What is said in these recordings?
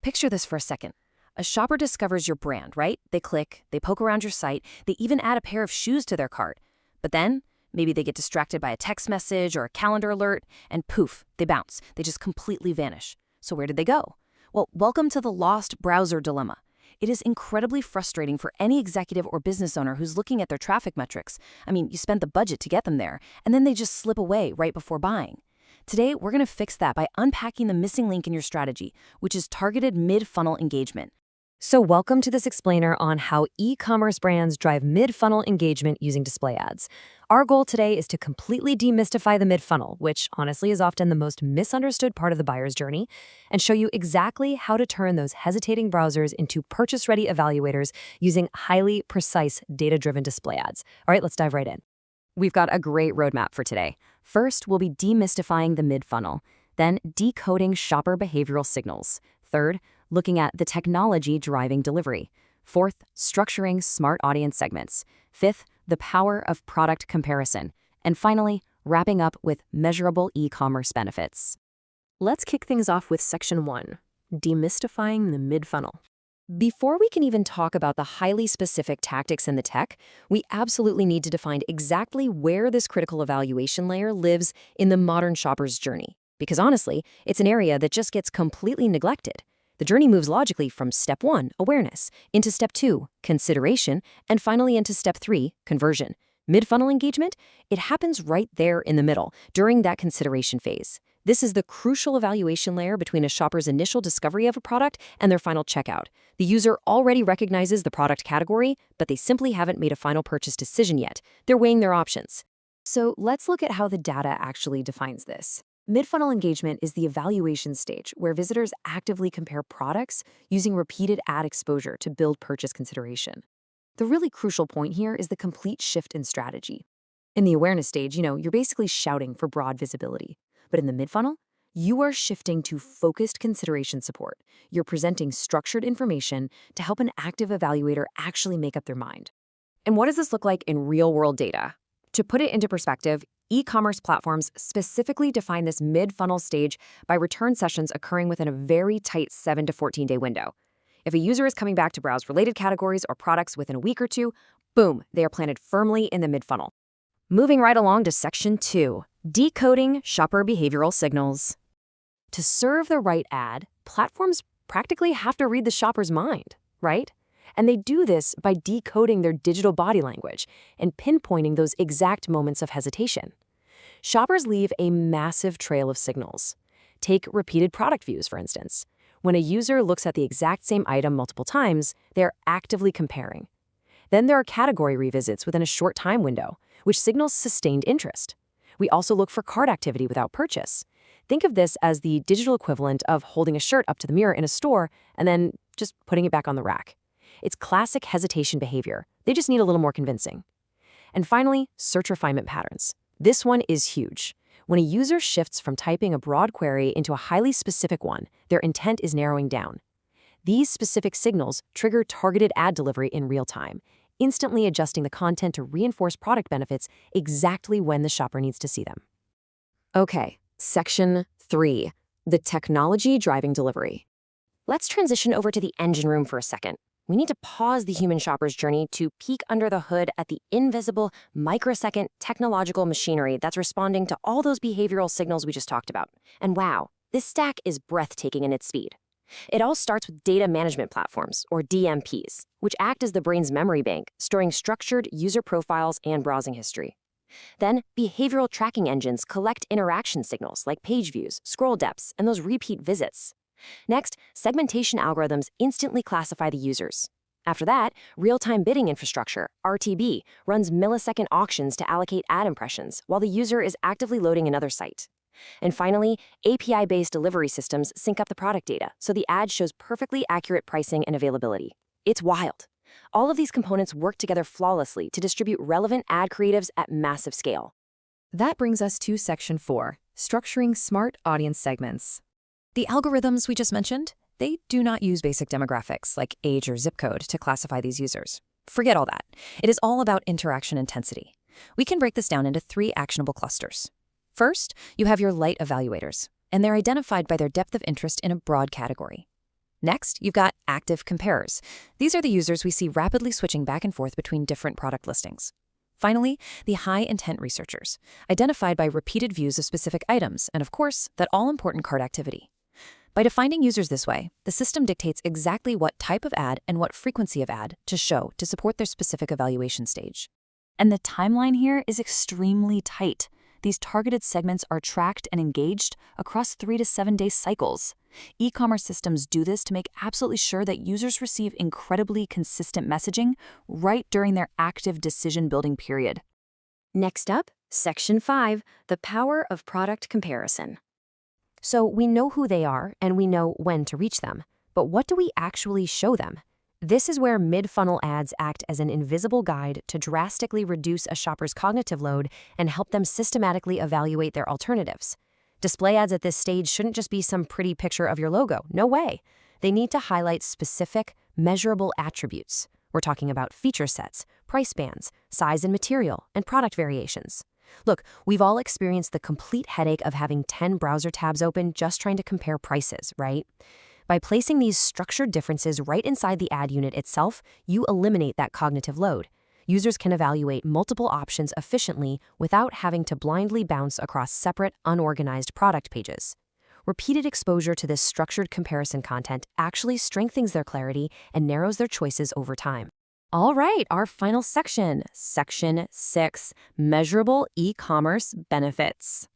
Picture this for a second. A shopper discovers your brand, right? They click, they poke around your site, they even add a pair of shoes to their cart. But then, maybe they get distracted by a text message or a calendar alert, and poof, they bounce. They just completely vanish. So where did they go? Well, welcome to the lost browser dilemma. It is incredibly frustrating for any executive or business owner who's looking at their traffic metrics. I mean, you spent the budget to get them there, and then they just slip away right before buying. Today, we're going to fix that by unpacking the missing link in your strategy, which is targeted mid-funnel engagement. So welcome to this explainer on how e-commerce brands drive mid-funnel engagement using display ads. Our goal today is to completely demystify the mid-funnel, which honestly is often the most misunderstood part of the buyer's journey, and show you exactly how to turn those hesitating browsers into purchase-ready evaluators using highly precise data-driven display ads. All right, let's dive right in. We've got a great roadmap for today. First, we'll be demystifying the mid-funnel, then decoding shopper behavioral signals. Third, looking at the technology driving delivery. Fourth, structuring smart audience segments. Fifth, the power of product comparison. And finally, wrapping up with measurable e-commerce benefits. Let's kick things off with Section 1, demystifying the mid-funnel. Before we can even talk about the highly specific tactics in the tech, we absolutely need to define exactly where this critical evaluation layer lives in the modern shopper's journey. Because honestly, it's an area that just gets completely neglected. The journey moves logically from Step 1, awareness, into Step 2, consideration, and finally into Step 3, conversion. Mid-funnel engagement? It happens right there in the middle, during that consideration phase. This is the crucial evaluation layer between a shopper's initial discovery of a product and their final checkout. The user already recognizes the product category, but they simply haven't made a final purchase decision yet. They're weighing their options. So let's look at how the data actually defines this. Mid-funnel engagement is the evaluation stage where visitors actively compare products using repeated ad exposure to build purchase consideration. The really crucial point here is the complete shift in strategy. In the awareness stage, you're basically shouting for broad visibility. But in the mid-funnel, you are shifting to focused consideration support. You're presenting structured information to help an active evaluator actually make up their mind. And what does this look like in real-world data? To put it into perspective, e-commerce platforms specifically define this mid-funnel stage by return sessions occurring within a very tight 7 to 14-day window. If a user is coming back to browse related categories or products within a week or two, boom, they are planted firmly in the mid-funnel. Moving right along to Section 2, decoding shopper behavioral signals. To serve the right ad, platforms practically have to read the shopper's mind, right? And they do this by decoding their digital body language and pinpointing those exact moments of hesitation. Shoppers leave a massive trail of signals. Take repeated product views, for instance. When a user looks at the exact same item multiple times, they're actively comparing. Then there are category revisits within a short time window, which signals sustained interest. We also look for cart activity without purchase. Think of this as the digital equivalent of holding a shirt up to the mirror in a store and then just putting it back on the rack. It's classic hesitation behavior. They just need a little more convincing. And finally, search refinement patterns. This one is huge. When a user shifts from typing a broad query into a highly specific one, their intent is narrowing down. These specific signals trigger targeted ad delivery in real time, instantly adjusting the content to reinforce product benefits exactly when the shopper needs to see them. Okay, Section 3, the technology driving delivery. Let's transition over to the engine room for a second. We need to pause the human shopper's journey to peek under the hood at the invisible, microsecond technological machinery that's responding to all those behavioral signals we just talked about. And wow, this stack is breathtaking in its speed. It all starts with data management platforms, or DMPs, which act as the brain's memory bank, storing structured user profiles and browsing history. Then, behavioral tracking engines collect interaction signals like page views, scroll depths, and those repeat visits. Next, segmentation algorithms instantly classify the users. After that, real-time bidding infrastructure, RTB, runs millisecond auctions to allocate ad impressions while the user is actively loading another site. And finally, API-based delivery systems sync up the product data so the ad shows perfectly accurate pricing and availability. It's wild. All of these components work together flawlessly to distribute relevant ad creatives at massive scale. That brings us to Section 4, structuring smart audience segments. The algorithms we just mentioned, they do not use basic demographics like age or zip code to classify these users. Forget all that. It is all about interaction intensity. We can break this down into 3 actionable clusters. First, you have your light evaluators, and they're identified by their depth of interest in a broad category. Next, you've got active comparers. These are the users we see rapidly switching back and forth between different product listings. Finally, the high-intent researchers, identified by repeated views of specific items and, of course, that all-important cart activity. By defining users this way, the system dictates exactly what type of ad and what frequency of ad to show to support their specific evaluation stage. And the timeline here is extremely tight. These targeted segments are tracked and engaged across 3 to 7 day cycles. E-commerce systems do this to make absolutely sure that users receive incredibly consistent messaging right during their active decision-building period. Next up, Section 5, the power of product comparison. So we know who they are and we know when to reach them, but what do we actually show them? This is where mid-funnel ads act as an invisible guide to drastically reduce a shopper's cognitive load and help them systematically evaluate their alternatives. Display ads at this stage shouldn't just be some pretty picture of your logo. No way. They need to highlight specific, measurable attributes. We're talking about feature sets, price bands, size and material, and product variations. Look, we've all experienced the complete headache of having 10 browser tabs open just trying to compare prices, right? By placing these structured differences right inside the ad unit itself, you eliminate that cognitive load. Users can evaluate multiple options efficiently without having to blindly bounce across separate, unorganized product pages. Repeated exposure to this structured comparison content actually strengthens their clarity and narrows their choices over time. All right, our final section, Section 6, Measurable E-commerce Benefits.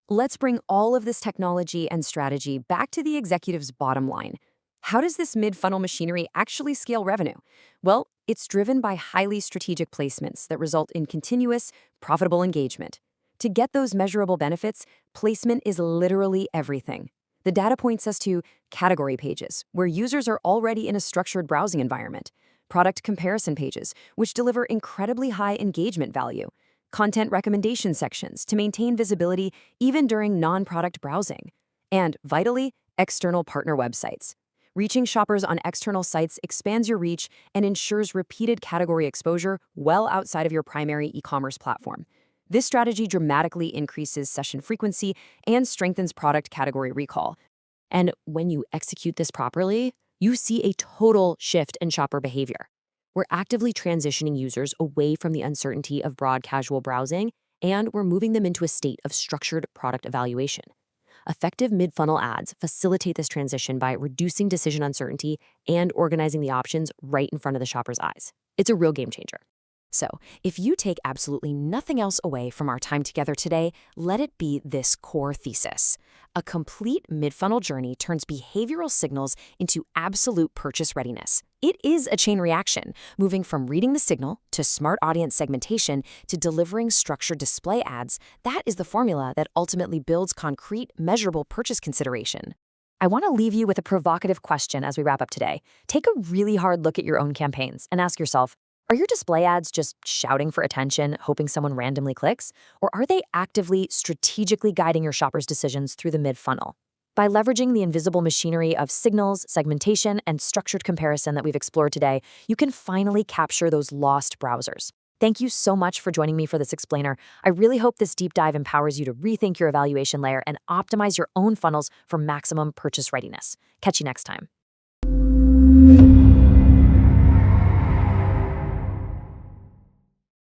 Let's bring all of this technology and strategy back to the executive's bottom line. How does this mid-funnel machinery actually scale revenue? Well, it's driven by highly strategic placements that result in continuous, profitable engagement. To get those measurable benefits, placement is literally everything. The data points us to category pages, where users are already in a structured browsing environment, product comparison pages, which deliver incredibly high engagement value, content recommendation sections to maintain visibility even during non-product browsing, and, vitally, external partner websites. Reaching shoppers on external sites expands your reach and ensures repeated category exposure well outside of your primary e-commerce platform. This strategy dramatically increases session frequency and strengthens product category recall. And when you execute this properly, you see a total shift in shopper behavior. We're actively transitioning users away from the uncertainty of broad casual browsing, and we're moving them into a state of structured product evaluation. Effective mid-funnel ads facilitate this transition by reducing decision uncertainty and organizing the options right in front of the shopper's eyes. It's a real game changer. So, if you take absolutely nothing else away from our time together today, let it be this core thesis. A complete mid-funnel journey turns behavioral signals into absolute purchase readiness. It is a chain reaction, moving from reading the signal to smart audience segmentation to delivering structured display ads. That is the formula that ultimately builds concrete, measurable purchase consideration. I want to leave you with a provocative question as we wrap up today. Take a really hard look at your own campaigns and ask yourself, are your display ads just shouting for attention, hoping someone randomly clicks? Or are they actively, strategically guiding your shoppers' decisions through the mid-funnel? By leveraging the invisible machinery of signals, segmentation, and structured comparison that we've explored today, you can finally capture those lost browsers. Thank you so much for joining me for this explainer. I really hope this deep dive empowers you to rethink your evaluation layer and optimize your own funnels for maximum purchase readiness. Catch you next time.